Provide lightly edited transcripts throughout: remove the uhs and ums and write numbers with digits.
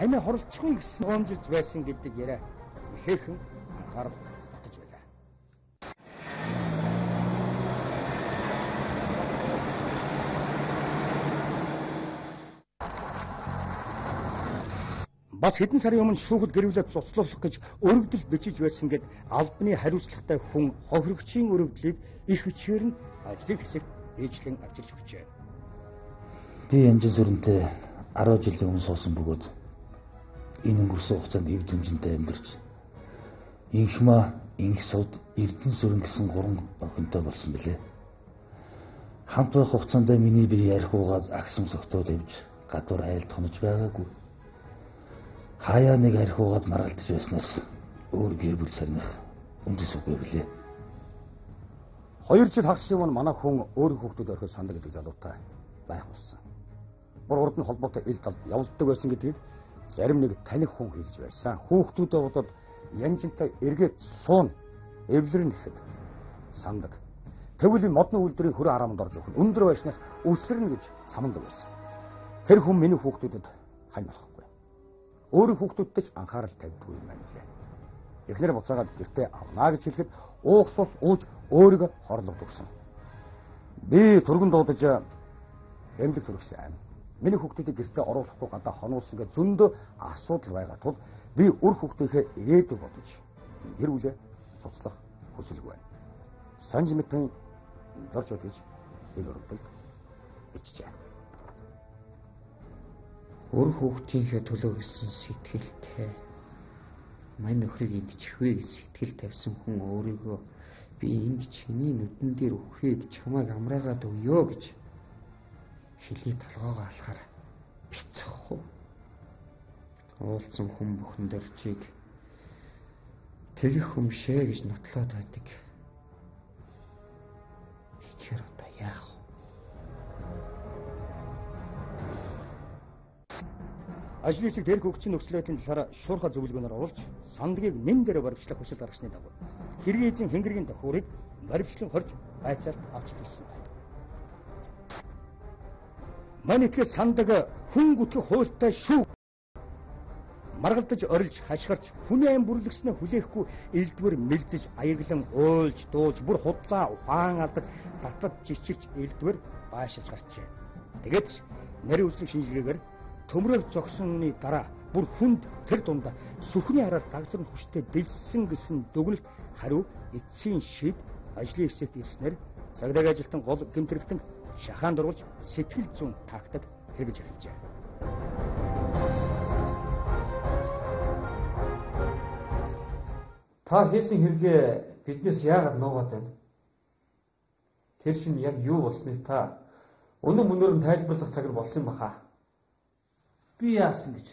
амиа хорлцохын гэсэн оомжилж байсан гэдэг яриа ихээхэн анхаарал татаж байлаа. Бас хэдэн сарын өмнө шүүхэд гэрүүлээд цуцлуулах гэж өргөдөл бичиж байсан гэд албаны хариуцлагатай хүн хохирогчийн өргөдлийг их хүчээр нь ажлын хэсэгт ээжлэн авчирч өгчээ. Би Янжин сүрэнтэй 10 жилийн өмнө суусан бөгөөд энэ өнгөрсөн хугацаанд эв дэмжинтэй амьдарч инхма, инх сууд, Эрдэнэ сүрэн гэсэн 3 охинтой болсон билээ. Хамт байх хугацаанд миний бие ярихуугаад агсам согтоод явж гадуур айлд хонож байгаагүй. Хаяа нэг архиугаад маргалдаж байснаас өөр гэр бүл сарних үндэс үгүй билээ. 2 жил хагас юм манай хүн өөрийн хүүхдүүд орхиж сандаг гэдэг залуутай байх болсон. Бүр урд нь холбоотой ил талд явуулдаг байсан гэдгийг зарим нэг таних хүн хэлж байсан. Хүүхдүүдээ удаад Янжинтай эргээд суун эвлэрнэ гэхэд сандаг. Тэгвэл модны үйлдвэрийн хөрөө араамд орж өгөх нь өндөр байснаас өсрөнө гэж самандаг байсан. Тэр хүн миний хүүхдүүдэд хань болохгүй. Өөрийн хүүхдүүдтэй ч анхаарал тавьдгүй юм байна лээ. Эхнэр буцаагаад гэртээ авнаа гэж хэлэхэд уухсус ууж өөрийгөө хорлоод өгсөн. Би түргэн дуудаж эмдэг төрөгсөн. Миний хүүхдүүдийг гэртээ оруулахгүй гадаа хонуулсан гэж зөндөө асуудал байгаа тул би үр хүүхдийнхээ ирээдүйг бодож гэр бүлээ цуцлах хүсэлгүй байна. Санж мэтэн дорж удаж энэ өргөдөлд ичжээ. Өөр хүүхдийнхээ төлөө гэсэн сэтгэлтэй мань нөхрийг эндчих вэ гэж сэтгэл тавьсан хүн өөрийгөө би энд чиний нүдэн дээр үхвэ гэж чамайг амраагаад өгөө гэж хэлий толгоогоо алахаар бицэхгүй. Уулзсан хүн бүхэн дөржийг тэгэх хүмшээ гэж нотлоод байдаг. Тэгэхээр одоо яах вэ? Ажлын хэсэг дээрх хөгжлийн нөхцөл байдлын талаар шуурхай зөвлөгөөнөөр оруулж сандгийг нэм дээр баримтлах хүсэл гаргасны дагуу хэргийн хэнгэргийн тохиурыг баримтлан хорж байцаалт авч хэлсэн байна. Манайхээ сандаг хүн гүтгэх хуультай шүү. Маргалдаж орилж хашгирч хүний ам бүрлэгснээ хүлээхгүй элдвэр мэлзэж аяглан уйлж дуулж бүр худлаа ухаан алдаж татад жичирч элдвэр baashиж гарчээ. Тэгээд нарийн үслэг шинжилгээгээр төмрөв зогсоны дараа бүр хүнд тэр дунд сүхний хараар дагсрын хүчтэй дэлсэн гэсэн дүгнэлт хариу эцсийн шид ажлын хэсэгт ирснээр цагдаагийн ажилтан гол гэмтрэгтэн шахаан дургуулж сэтгэл зүйн тактик хэрэгж эхэлжээ. Та хийсэн хэрэгээ биднээс яагаад нуугаад байна? Тэр чинь яг юу болсныг та өнөө мөнөөр нь тайлбарлах цаг болсон юм баха. Би яасан гэж?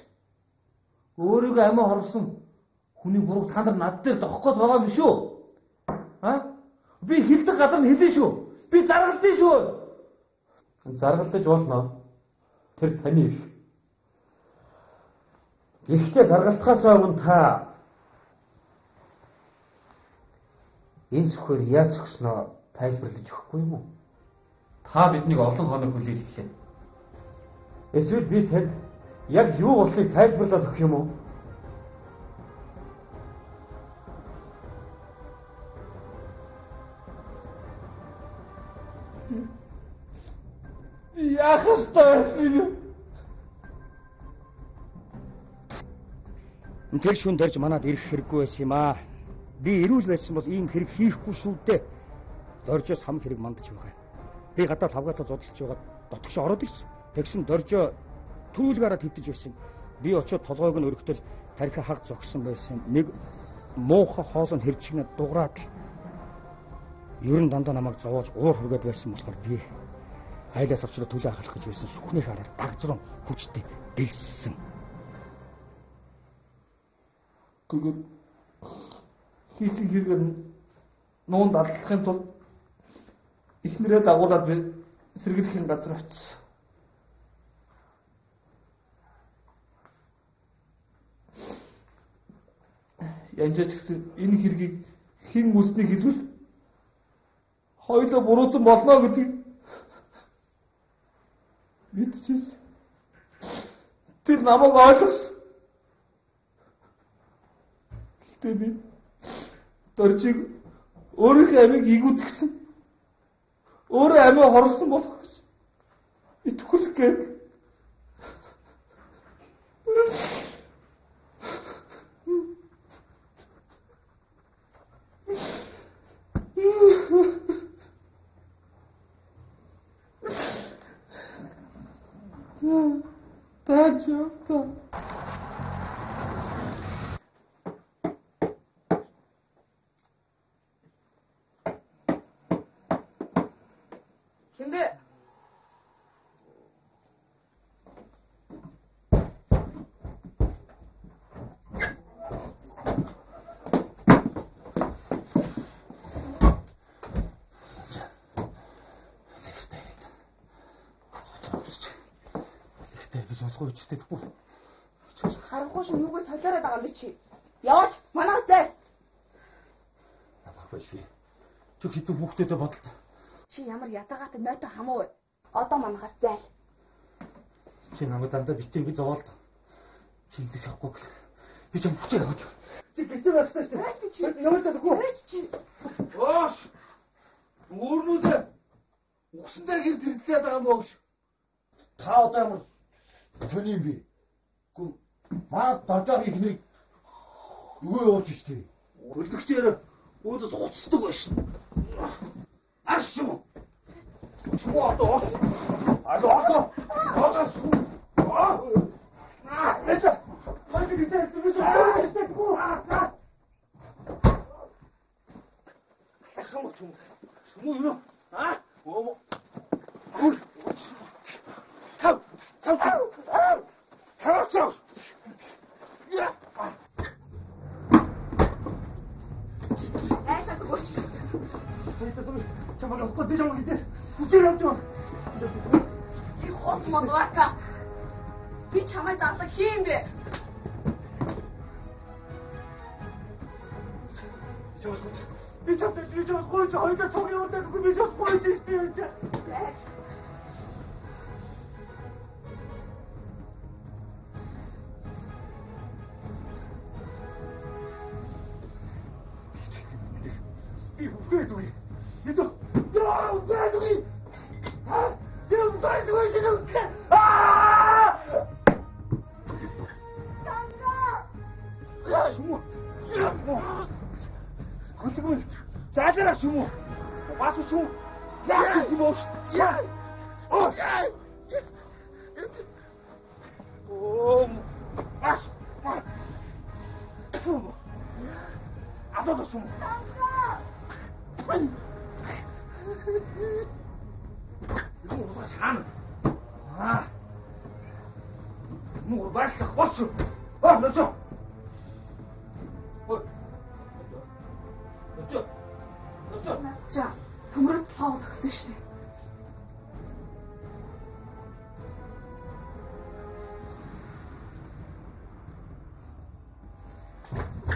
Өөрийгөө амиа хорлсон хүний буруу та нар над дээр дохох гээд байгаа юм шүү. Би хилдэг газар нь хэлэн шүү. Би заргалдсан шүү. Заргалдаж болно. Тэр таны их. Гэхдээ заргалтахаас өмнө та энэ сүхээр яаж өгснөө тайлбарлаж өгөхгүй юм уу? Та биднийг олон хоног хүлээлгэлээ. Эсвэл би танд яг юу болсныг тайлбарлаад өгөх юм уу? Яах вэ? Тэр шүн дэрж манад ирэх хэрэггүй байсан юм аа. Би ирүүл байсан бол ийм хэрэг хийхгүй шүү дээ. Доржоос хам хэрэг мандаж байгаа. Би гадаа тавгаатаа зодтолж байгаа дотгош ороод ирсэн. Тэгсэн доржоо түүлгаараа твдэж байсан. Би очиод толгойг нь өргөтөл тархи хаг зогсон байсан. Нэг муухай хоолнд хэрчгнэ дуграад л ерөн дандаа намайг зовоож уур хүргээд байсан болохоор би айлаас авчраа төлөө ахлах гэж байсан сүхний хараар дагзрын хүчтэй дэлссэн. Гүг хийсэн хэрэгээр нуунд алдлахын тулд ихнэрээ дагуулад би сэргийлэхийн газар очив. Янжаач гэсэн энэ хэргийг хэн үлснийг хэлвэл хоёулаа буруудан болно гэдгийг мэдчихсэн. Тэр намайг ойлгосон. Гэтэ би доржиг өөрийнхөө амийг игүүдгсэн. Өөрөө амиа хорлсон болох гэж итгүүлэх гээд. Тачаата. Хэмбэ? Харахгүй шин юугаас солиороод байгаа юм бэ чи? Яваач манаас зай. Авах байлгүй. Тэг хэдэн хүүхдтэй бодолт. Чи ямар ятагаатай нойтоо хамуу вэ? Одоо манаас зай. Чи намайг дандаа битэн гэж зовоолд. Чи идэх авахгүй гэх. Би ч юм хүчээр аваад. Чи битэн байстай шүү. Яаж би чи? Ямар чадахгүй. Яаж чи? Оош. Өөрнүүдээ угсандаа гэр зэрэглээд байгаа юм боош. Та одоо ямар төний юм бэ? Гүн маа дажаа ихнийг юу явууч штий. Хөлдөгчээр өөдөөс уцдаг байш. Аш юм. Чуу одоо. Одоо. Эцэг. Хойд бисээ зүгээс гоо. Чому юу? Оо. Тав. Чамайг авахгүй дээ юм гэдэг. Үгүй явж байна. Чи хот модвака. Би чамайг даалгах юм бэ? Би чамд гойж хоёроо цог явуулдаг үгүй би чамд гойж истээ. Би үгүй дээ. Ito! No! Daddy! Ha? Yung daddy ko sinugka! Ah! Tangga! Ya, sumo! Ya, mo! Kunti-kunti! Sadara, sumo! Paso, sumo! Ya, sumo! Ya! Oh! Ya! Oh! Mas! Mas! Sumo! Ato, sumo! Tangga! Юу бас хаана? Муу башлах болчих. Нөчөө. За, төмөрөд тоо төгсөн шүү дээ.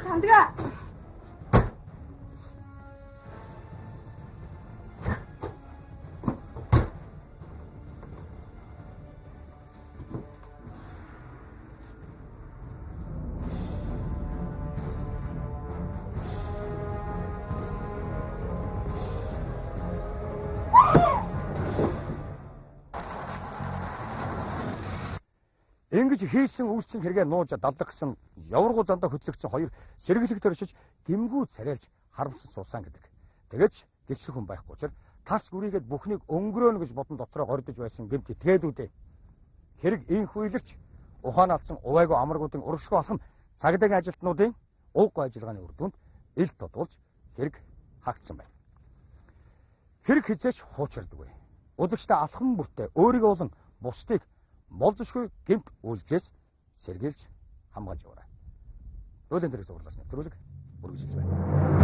Тандга. Ингэж хийсэн үйлсэн хэрэгээ нууж далдаг гэсэн яваргуу зандаа хөдлөгдсөн хоёр сэргэлэгт оршиж гимгүү царайлж харамсан суусан гэдэг. Тэгэж гिचлэх хүн байхгүй учраас тас гүрийгээд бүхнийг өнгөрөөнө гэж бодон дотроо гордож байсан гэмт итгээдүүдээ. Хэрэг ийхүү илэрч ухаан алдсан увайгүй амрагуудын урагшгүй алхам цагдаагийн ажилтнуудын уг ажиллагааны үр дүнд ил тодуулж хэрэг хаагцсан байна. Хэрэг хизээч хуучирдаггүй. Удагштай алхам бүртээ өөрийгөө болон бусдыг болзошгүй гэмт үйлдэлээс сэргийлж хамгаалж яваарай. Өөлөн дээрээс уурлаас нэвтрүүлэг үргэлжилж байна.